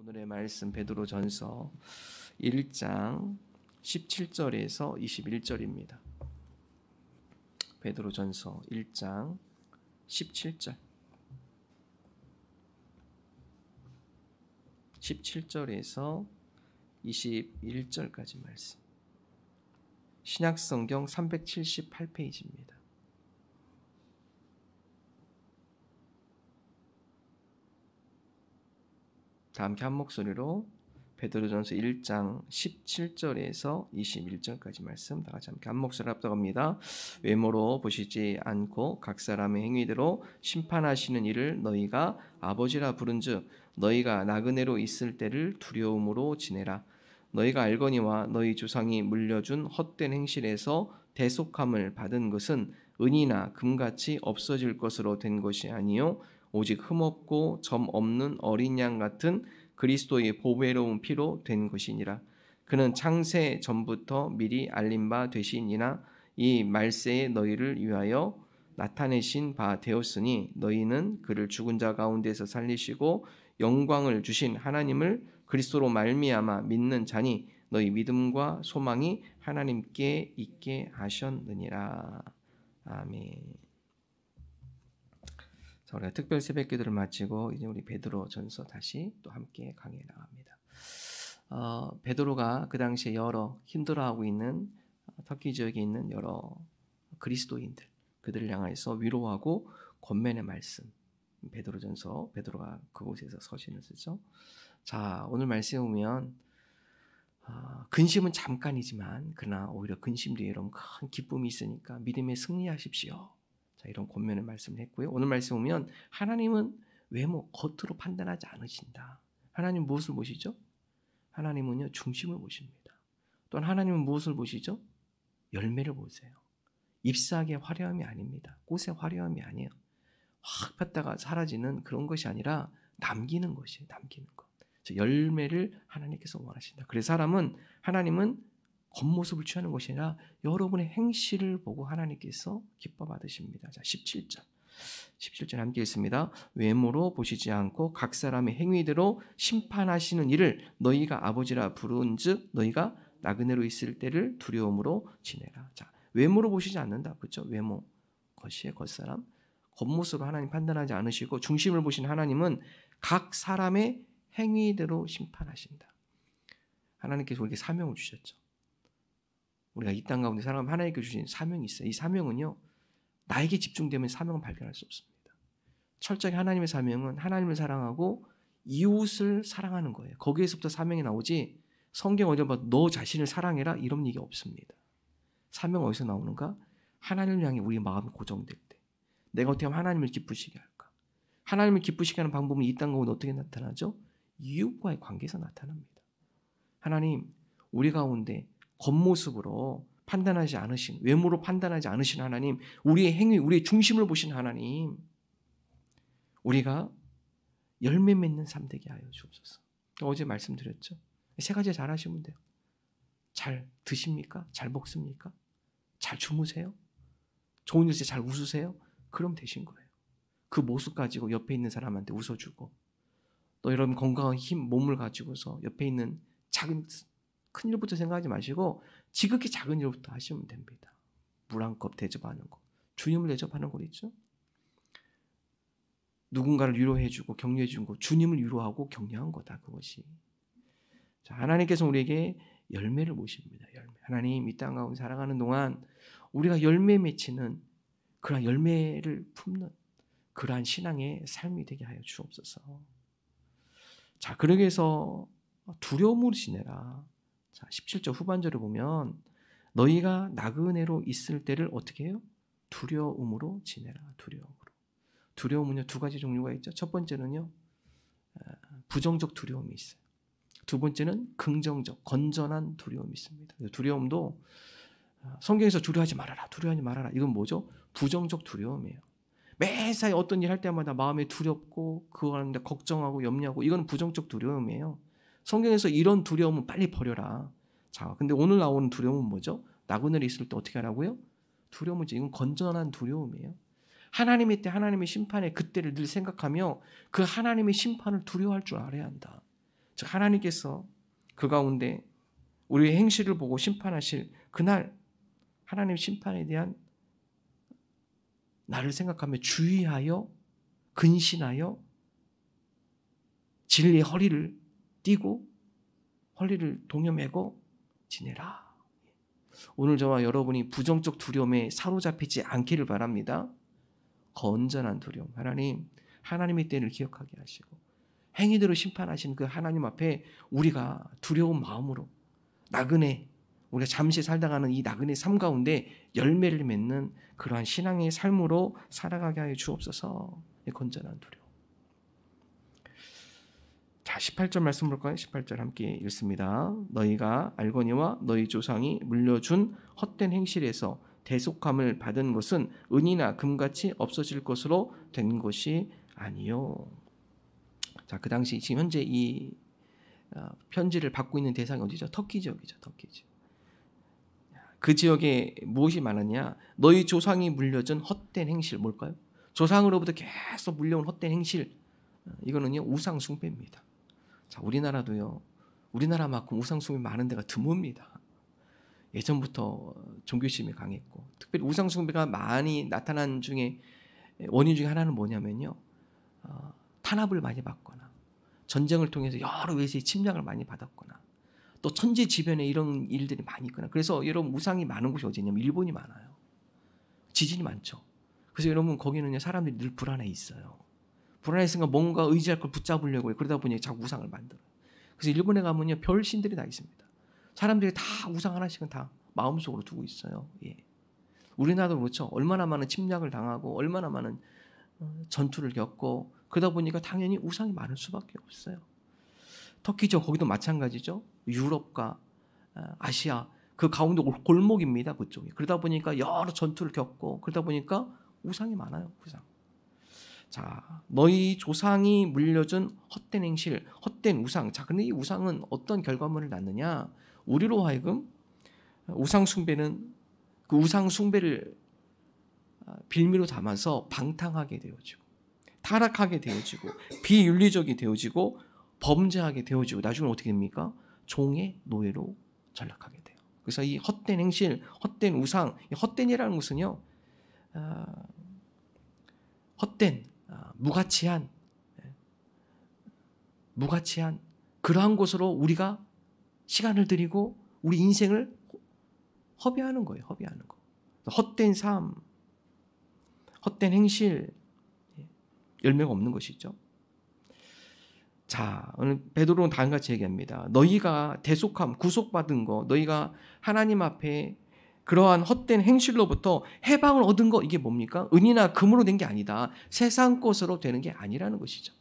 오늘의 말씀 베드로전서 1장 17절에서 21절입니다. 베드로전서 1장 17절 17절에서 21절까지 말씀. 신약성경 378페이지입니다. 다 함께 한 목소리로 베드로전서 1장 17절에서 21절까지 말씀 다 같이 함께 한 목소리로 합독합니다. 외모로 보시지 않고 각 사람의 행위대로 심판하시는 이를 너희가 아버지라 부른즉 너희가 나그네로 있을 때를 두려움으로 지내라. 너희가 알거니와 너희 조상이 물려준 헛된 행실에서 대속함을 받은 것은 은이나 금같이 없어질 것으로 된 것이 아니요 오직 흠없고 점 없는 어린 양 같은 그리스도의 보배로운 피로 된 것이니라. 그는 창세 전부터 미리 알린 바 되시니나 이 말세에 너희를 위하여 나타내신 바 되었으니 너희는 그를 죽은 자 가운데서 살리시고 영광을 주신 하나님을 그리스도로 말미암아 믿는 자니 너희 믿음과 소망이 하나님께 있게 하셨느니라. 아멘. 우리가 특별 새벽 기도를 마치고 이제 우리 베드로전서 다시 또 함께 강의해 나갑니다. 베드로가 그 당시에 여러 힘들어하고 있는 터키 지역에 있는 여러 그리스도인들 그들을 향해서 위로하고 권면의 말씀. 베드로전서 베드로가 그곳에서 서신을 쓰죠. 자, 오늘 말씀에 보면 근심은 잠깐이지만 그러나 오히려 근심 뒤에 이런 큰 기쁨이 있으니까 믿음에 승리하십시오. 자, 이런 권면의 말씀을 했고요. 오늘 말씀 보면 하나님은 외모, 겉으로 판단하지 않으신다. 하나님 무엇을 보시죠? 하나님은요 중심을 보십니다. 또한 하나님은 무엇을 보시죠? 열매를 보세요. 잎사귀의 화려함이 아닙니다. 꽃의 화려함이 아니에요. 확 폈다가 사라지는 그런 것이 아니라 남기는 것이에요. 남기는 것. 열매를 하나님께서 원하신다. 그래서 하나님은 겉모습을 취하는 것이 아니라 여러분의 행실을 보고 하나님께서 기뻐 받으십니다. 자, 17절 함께 읽습니다. 외모로 보시지 않고 각 사람의 행위대로 심판하시는 이를 너희가 아버지라 부른즉 너희가 나그네로 있을 때를 두려움으로 지내라. 자, 외모로 보시지 않는다. 그렇죠? 외모, 겉이에요. 겉사람. 겉모습으로 하나님 판단하지 않으시고 중심을 보신 하나님은 각 사람의 행위대로 심판하신다. 하나님께서 우리에게 사명을 주셨죠. 우리가 이 땅 가운데 살아가면 하나님께 주신 사명이 있어요. 이 사명은요, 나에게 집중되면 사명은 발견할 수 없습니다. 철저히 하나님의 사명은 하나님을 사랑하고 이웃을 사랑하는 거예요. 거기에서부터 사명이 나오지 성경 어디서 봐도 너 자신을 사랑해라 이런 얘기 없습니다. 사명 어디서 나오는가? 하나님을 향해 우리 마음이 고정될 때 내가 어떻게 하면 하나님을 기쁘시게 할까? 하나님을 기쁘시게 하는 방법은 이 땅 가운데 어떻게 나타나죠? 이웃과의 관계에서 나타납니다. 하나님, 우리 가운데 겉모습으로 판단하지 않으신, 외모로 판단하지 않으신 하나님, 우리의 행위, 우리의 중심을 보신 하나님, 우리가 열매 맺는 삶 되게 하여 주옵소서. 어제 말씀드렸죠. 세 가지 잘 하시면 돼요. 잘 드십니까? 잘 먹습니까? 잘 주무세요? 좋은 일에 잘 웃으세요? 그럼 되신 거예요. 그 모습 가지고 옆에 있는 사람한테 웃어주고 또 여러분 건강한 힘, 몸을 가지고서 옆에 있는 큰 일부터 생각하지 마시고 지극히 작은 일부터 하시면 됩니다. 물 한 컵 대접하는 거, 주님을 대접하는 거 있죠. 누군가를 위로해주고 격려해주는 거, 주님을 위로하고 격려한 거다 그것이. 자, 하나님께서 우리에게 열매를 모십니다. 열매. 하나님 이 땅 가운데 살아가는 동안 우리가 열매 맺히는 그러한 열매를 품는 그러한 신앙의 삶이 되게 하여 주옵소서. 자, 그러기 위해서 두려움으로 지내라. 자, 17절 후반절을 보면 너희가 나그네로 있을 때를 어떻게 해요? 두려움으로 지내라. 두려움으로. 두려움은요 두 가지 종류가 있죠. 첫 번째는요 부정적 두려움이 있어요. 두 번째는 긍정적, 건전한 두려움이 있습니다. 두려움도 성경에서 두려워하지 말아라. 두려워하지 말아라. 이건 뭐죠? 부정적 두려움이에요. 매사에 어떤 일 할 때마다 마음에 두렵고 그거 하는데 걱정하고 염려하고 이건 부정적 두려움이에요. 성경에서 이런 두려움은 빨리 버려라. 자, 근데 오늘 나오는 두려움은 뭐죠? 나그네로 있을 때 어떻게 하라고요? 두려움은 이건 건전한 두려움이에요. 하나님의 때 하나님의 심판의 그때를 늘 생각하며 그 하나님의 심판을 두려워할 줄 알아야 한다. 즉 하나님께서 그 가운데 우리의 행실을 보고 심판하실 그날 하나님 심판에 대한 나를 생각하며 주의하여 근신하여 진리의 허리를 띠고 허리를 동여매고 지내라. 오늘 저와 여러분이 부정적 두려움에 사로잡히지 않기를 바랍니다. 건전한 두려움. 하나님의 때를 기억하게 하시고 행위대로 심판하신 그 하나님 앞에 우리가 두려운 마음으로 나그네, 우리가 잠시 살다가는 이 나그네 삶 가운데 열매를 맺는 그러한 신앙의 삶으로 살아가게 하여 주옵소서. 건전한 두려움. 자, 18절 말씀 볼까요? 18절 함께 읽습니다. 너희가 알거니와 너희 조상이 물려준 헛된 행실에서 대속함을 받은 것은 은이나 금같이 없어질 것으로 된 것이 아니요. 자, 그 당시 지금 현재 이 편지를 받고 있는 대상이 어디죠? 터키 지역이죠. 터키 지역. 그 지역에 무엇이 많았냐? 너희 조상이 물려준 헛된 행실 뭘까요? 조상으로부터 계속 물려온 헛된 행실. 이거는요 우상 숭배입니다. 자, 우리나라도요. 우리나라만큼 우상 숭배 많은 데가 드뭅니다. 예전부터 종교심이 강했고 특별히 우상 숭배가 많이 나타난 중에 원인 중에 하나는 뭐냐면요. 탄압을 많이 받거나 전쟁을 통해서 여러 외세의 침략을 많이 받았거나 또 천재지변에 이런 일들이 많이 있거나 그래서 여러분 우상이 많은 곳이 어디냐면 일본이 많아요. 지진이 많죠. 그래서 여러분 거기는 사람들이 늘 불안해 있어요. 불안했으니까 뭔가 의지할 걸 붙잡으려고 해요. 그러다 보니 자꾸 우상을 만들어요. 그래서 일본에 가면요 별 신들이 다 있습니다. 사람들이 다 우상 하나씩은 다 마음속으로 두고 있어요. 예. 우리나라도 그렇죠. 얼마나 많은 침략을 당하고 얼마나 많은 전투를 겪고 그러다 보니까 당연히 우상이 많을 수밖에 없어요. 터키죠. 거기도 마찬가지죠. 유럽과 아시아 그 가운데 골목입니다. 그쪽이. 그러다 보니까 여러 전투를 겪고 그러다 보니까 우상이 많아요. 우상. 자, 너희 조상이 물려준 헛된 행실, 헛된 우상. 자, 근데 이 우상은 어떤 결과물을 낳느냐? 우리로 하여금 우상 숭배는 그 우상 숭배를 빌미로 담아서 방탕하게 되어지고 타락하게 되어지고 비윤리적이 되어지고 범죄하게 되어지고 나중에 어떻게 됩니까? 종의 노예로 전락하게 돼요. 그래서 이 헛된 행실, 헛된 우상, 헛된이라는 것은요, 헛된, 무가치한 그러한 곳으로 우리가 시간을 들이고 우리 인생을 허비하는 거예요. 허비하는 거. 헛된 삶, 헛된 행실, 열매가 없는 것이죠. 자, 오늘 베드로는 다음과 같이 얘기합니다. 너희가 대속함, 구속받은 거, 너희가 하나님 앞에 그러한 헛된 행실로부터 해방을 얻은 거 이게 뭡니까? 은이나 금으로 된 게 아니다. 세상 것으로 되는 게 아니라는 것이죠.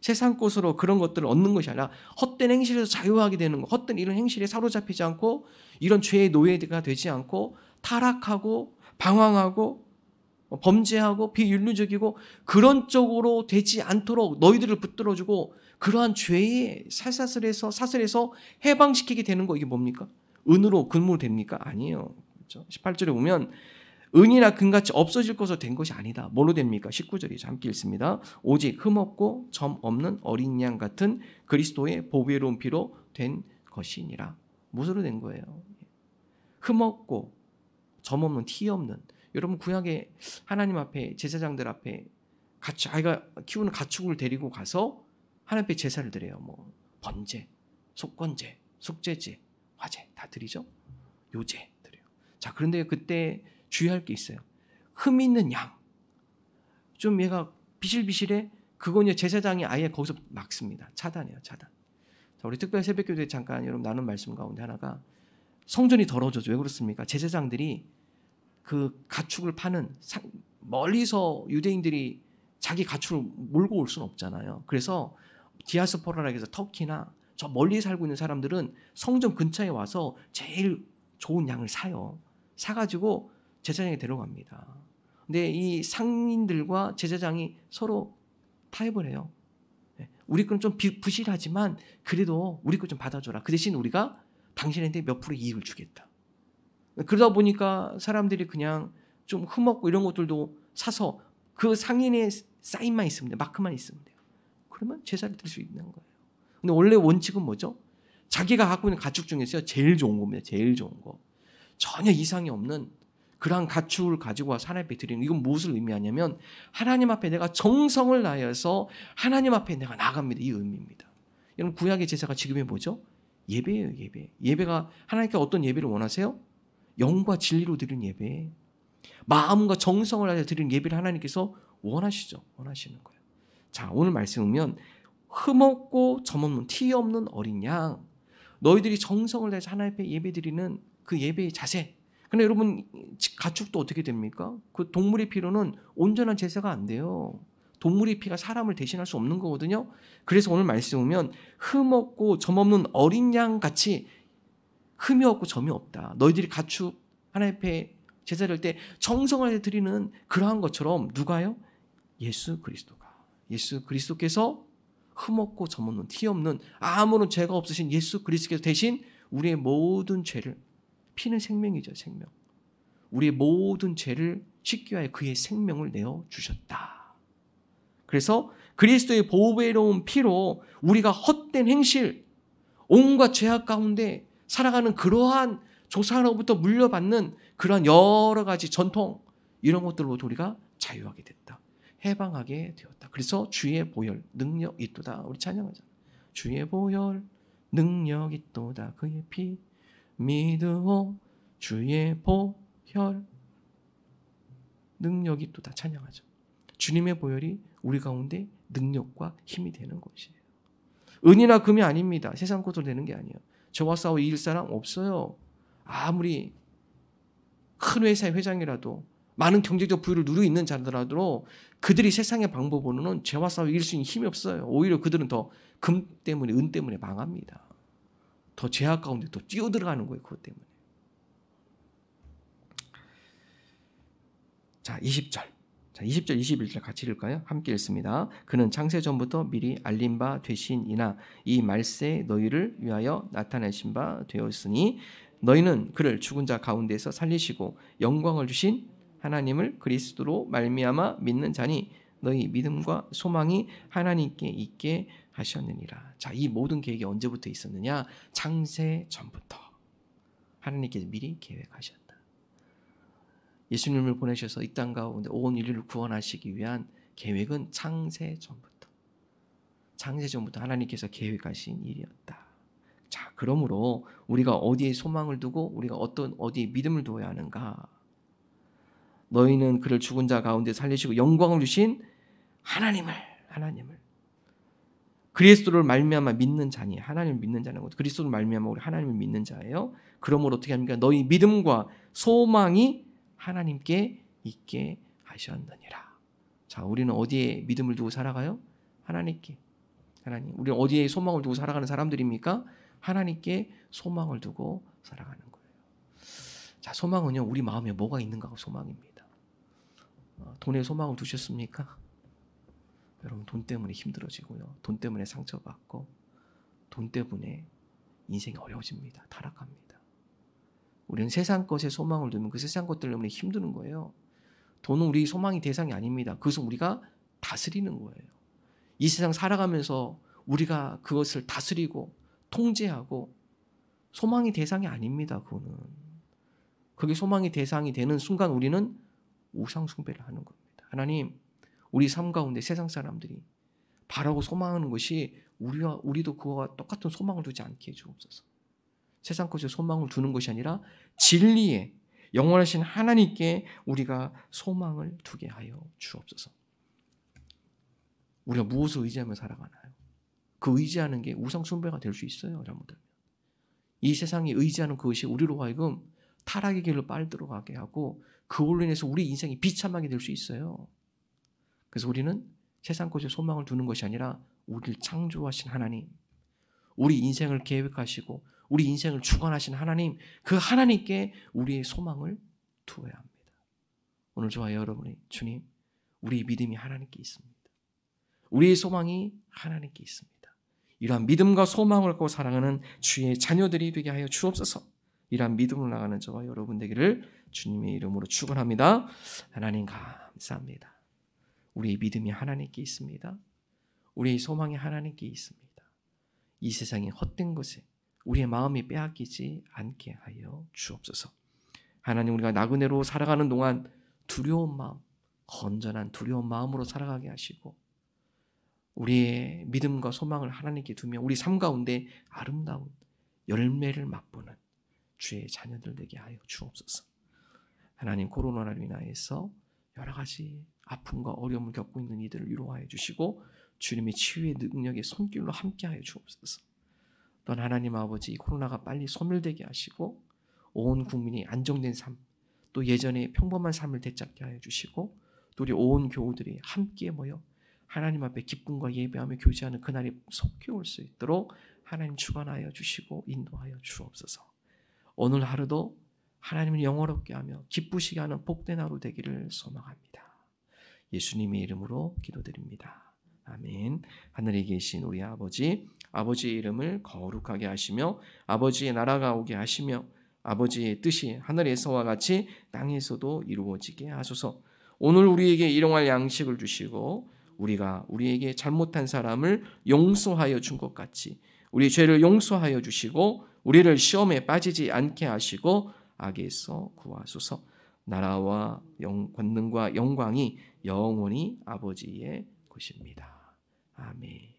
세상 것으로 그런 것들을 얻는 것이 아니라 헛된 행실에서 자유하게 되는 거, 헛된 이런 행실에 사로잡히지 않고 이런 죄의 노예가 되지 않고 타락하고 방황하고 범죄하고 비윤리적이고 그런 쪽으로 되지 않도록 너희들을 붙들어주고 그러한 죄의 사슬에서 해방시키게 되는 거 이게 뭡니까? 은으로 금으로 됩니까? 아니에요. 그렇죠? 18절에 보면 은이나 금같이 없어질 것으로 된 것이 아니다. 뭘로 됩니까? 19절이죠. 함께 읽습니다. 오직 흠없고 점 없는 어린 양 같은 그리스도의 보배로운 피로 된 것이니라. 무엇으로 된 거예요? 흠없고 점 없는 티 없는 여러분 구약에 하나님 앞에 제사장들 앞에 아이가 키우는 가축을 데리고 가서 하나님 앞에 제사를 드려요. 뭐 번제, 속건제, 속죄제, 화제 다 드리죠. 요제 드려요. 자, 그런데 그때 주의할 게 있어요. 흠 있는 양, 좀 얘가 비실비실해. 그건 제사장이 아예 거기서 막습니다. 차단해요, 차단. 자, 우리 특별 새벽기도에 잠깐 여러분 나눈 말씀 가운데 하나가 성전이 더러워져죠. 왜 그렇습니까? 제사장들이 그 가축을 파는 멀리서 유대인들이 자기 가축을 몰고 올 수는 없잖아요. 그래서 디아스포라라 해서 터키나 저 멀리 살고 있는 사람들은 성전 근처에 와서 제일 좋은 양을 사요. 사가지고 제사장에 데려갑니다. 근데 이 상인들과 제사장이 서로 타협을 해요. 우리 건 좀 부실하지만 그래도 우리 거 좀 받아줘라. 그 대신 우리가 당신한테 몇 프로 이익을 주겠다. 그러다 보니까 사람들이 그냥 좀 흠없고 이런 것들도 사서 그 상인의 사인만 있으면 돼요. 마크만 있으면 돼요. 그러면 제사를 드릴 수 있는 거예요. 근데 원래 원칙은 뭐죠? 자기가 갖고 있는 가축 중에서 제일 좋은 겁니다. 제일 좋은 거. 전혀 이상이 없는 그러한 가축을 가지고 와서 하나님 앞에 드리는, 이건 무엇을 의미하냐면 하나님 앞에 내가 정성을 다해서 하나님 앞에 내가 나갑니다. 이 의미입니다. 여러분, 구약의 제사가 지금의 뭐죠? 예배예요. 예배. 예배가 하나님께 어떤 예배를 원하세요? 영과 진리로 드리는 예배, 마음과 정성을 다해 드리는 예배를 하나님께서 원하시죠. 원하시는 거예요. 자, 오늘 말씀 보면 흠없고 점없는 티 없는 어린 양, 너희들이 정성을 다해서 하나님 앞에 예배 드리는 그 예배의 자세. 근데 여러분, 가축도 어떻게 됩니까? 그 동물의 피로는 온전한 제사가 안 돼요. 동물의 피가 사람을 대신할 수 없는 거거든요. 그래서 오늘 말씀 보면 흠없고 점없는 어린 양 같이 흠이 없고 점이 없다. 너희들이 가축 하나님 앞에 제사를 할 때 정성을 드리는 그러한 것처럼 누가요? 예수 그리스도가. 예수 그리스도께서 흠없고 점없는 티 없는 아무런 죄가 없으신 예수 그리스도께서 대신 우리의 모든 죄를, 피는 생명이죠. 생명. 우리의 모든 죄를 씻기 위하여 그의 생명을 내어주셨다. 그래서 그리스도의 보배로운 피로 우리가 헛된 행실, 온갖 죄악 가운데 살아가는 그러한 조상으로부터 물려받는 그러한 여러 가지 전통, 이런 것들로부터 우리가 자유하게 됐다. 해방하게 되었다. 그래서 주의 보혈 능력 있도다. 우리 찬양하잖아. 주의 보혈 능력 있도다. 그의 피 믿으오. 주의 보혈 능력 있도다. 찬양하죠. 주님의 보혈이 우리 가운데 능력과 힘이 되는 것이에요. 은이나 금이 아닙니다. 세상 것으로 되는 게 아니에요. 저와 싸워 이길 사람 없어요. 아무리 큰 회사의 회장이라도, 많은 경제적 부유를 누리고 있는 자들라도 그들이 세상의 방법으로는 죄와 싸워 이길 수 있는 힘이 없어요. 오히려 그들은 더 금 때문에, 은 때문에 망합니다. 더 죄악 가운데 더 뛰어들어가는 거예요. 그것 때문에. 자, 20절. 자, 20절, 21절 같이 읽을까요? 함께 읽습니다. 그는 창세 전부터 미리 알린 바 되신이나 이 말세 너희를 위하여 나타내신 바 되었으니 너희는 그를 죽은 자 가운데서 살리시고 영광을 주신 하나님을 그리스도로 말미암아 믿는 자니 너희 믿음과 소망이 하나님께 있게 하셨느니라. 자, 이 모든 계획이 언제부터 있었느냐? 창세 전부터 하나님께서 미리 계획하셨다. 예수님을 보내셔서 이 땅 가운데 온 인류를 구원하시기 위한 계획은 창세 전부터 하나님께서 계획하신 일이었다. 자, 그러므로 우리가 어디에 소망을 두고 우리가 어디에 믿음을 두어야 하는가? 너희는 그를 죽은 자 가운데 살리시고 영광을 주신 하나님을 그리스도를 말미암아 믿는 자니, 하나님을 믿는 자는 것, 그리스도를 말미암아 우리 하나님을 믿는 자예요. 그러므로 어떻게 합니까? 너희 믿음과 소망이 하나님께 있게 하셨느니라. 자, 우리는 어디에 믿음을 두고 살아가요? 하나님께. 하나님. 우리는 어디에 소망을 두고 살아가는 사람들입니까? 하나님께 소망을 두고 살아가는 거예요. 자, 소망은요, 우리 마음에 뭐가 있는가가 소망입니다. 돈에 소망을 두셨습니까? 여러분, 돈 때문에 힘들어지고요. 돈 때문에 상처받고, 돈 때문에 인생이 어려워집니다. 타락합니다. 우리는 세상 것에 소망을 두면 그 세상 것 때문에 힘드는 거예요. 돈은 우리 소망이 대상이 아닙니다. 그것은 우리가 다스리는 거예요. 이 세상 살아가면서 우리가 그것을 다스리고 통제하고, 소망이 대상이 아닙니다. 그거는. 그게 소망이 대상이 되는 순간 우리는 우상 숭배를 하는 겁니다. 하나님, 우리 삶 가운데 세상 사람들이 바라고 소망하는 것이 우리도 그와 똑같은 소망을 두지 않게 해주옵소서. 세상 것에 소망을 두는 것이 아니라 진리에 영원하신 하나님께 우리가 소망을 두게 하여 주옵소서. 우리가 무엇을 의지하며 살아가나요? 그 의지하는 게 우상 숭배가 될 수 있어요. 잘못하면. 이 세상에 의지하는 그것이 우리로 하여금 타락의 길을 빨들어가게 하고 그걸로 인해서 우리 인생이 비참하게 될 수 있어요. 그래서 우리는 세상 것에 소망을 두는 것이 아니라 우리를 창조하신 하나님, 우리 인생을 계획하시고 우리 인생을 주관하신 하나님, 그 하나님께 우리의 소망을 두어야 합니다. 오늘 저와 여러분이, 주님, 우리의 믿음이 하나님께 있습니다. 우리의 소망이 하나님께 있습니다. 이러한 믿음과 소망을 갖고 살아가는 주의 자녀들이 되게 하여 주옵소서. 이러한 믿음으로 나가는 저와 여러분 되기를 주님의 이름으로 축원합니다. 하나님 감사합니다. 우리의 믿음이 하나님께 있습니다. 우리의 소망이 하나님께 있습니다. 이 세상의 헛된 것에 우리의 마음이 빼앗기지 않게 하여 주옵소서. 하나님, 우리가 나그네로 살아가는 동안 두려운 마음, 건전한 두려운 마음으로 살아가게 하시고 우리의 믿음과 소망을 하나님께 두며 우리 삶 가운데 아름다운 열매를 맛보는 주의 자녀들 되게 하여 주옵소서. 하나님, 코로나로 인하여서 여러 가지 아픔과 어려움을 겪고 있는 이들을 위로하여 주시고 주님의 치유의 능력의 손길로 함께하여 주옵소서. 또한 하나님 아버지, 코로나가 빨리 소멸되게 하시고 온 국민이 안정된 삶, 또 예전의 평범한 삶을 되찾게 하여 주시고 또 우리 온 교우들이 함께 모여 하나님 앞에 기쁨과 예배하며 교제하는 그날이 속히 올 수 있도록 하나님 주관하여 주시고 인도하여 주옵소서. 오늘 하루도 하나님을 영화롭게 하며 기쁘시게 하는 복된 하루 되기를 소망합니다. 예수님의 이름으로 기도드립니다. 아멘. 하늘에 계신 우리 아버지, 아버지의 이름을 거룩하게 하시며 아버지의 나라가 오게 하시며 아버지의 뜻이 하늘에서와 같이 땅에서도 이루어지게 하소서. 오늘 우리에게 일용할 양식을 주시고 우리가 우리에게 잘못한 사람을 용서하여 준 것 같이 우리 죄를 용서하여 주시고 우리를 시험에 빠지지 않게 하시고 악에서 구하소서. 나라와 권능과 영광이 영원히 아버지의 것입니다. 아멘.